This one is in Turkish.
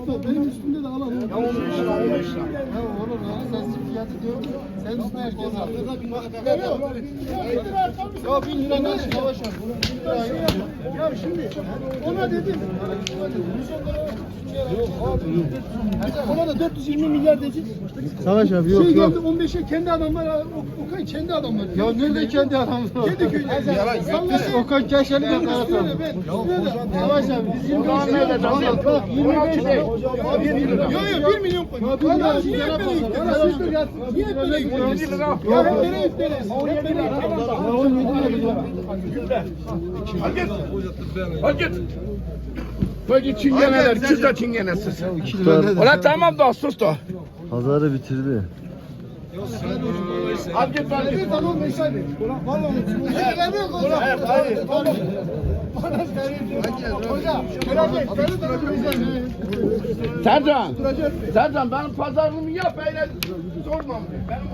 lütfen benim üstümde de alalım. Ya 15 lira 15 lira. Ya olur ya sen fiyatı diyor. Sen üstüne herkes al. Ya 1000 lira nasıl yavaş yavaş. Ya şimdi ona dedim. 110 lira. Yok abi. Ona da 420 milyar dedik. Savaş abi yok Şey yok. geldi 15'e kendi adamlar, Okay kendi adamlar. Ya nerede kendi adamlar? Kendi köyde. Biz Okan Keşan'ı Benim da üstüne de ben. Savaş abi biz 25 lira. Bak 25 lira. Yok 1 milyon koy. Valla niye hep beni yüklüyorsun? Niye hep beni yüklüyorsun? Ya hep beni yüklüyorsun. Hep beni Hadi git. Hadi çingeneler, çık da çingenesiz. Ulan tamam da sus da. Pazarı bitirdi. Hadi git hadi git. Tamam mesai. Vallahi Sercan, Sercan benim pazarlığımı yap öyle sormam. Benim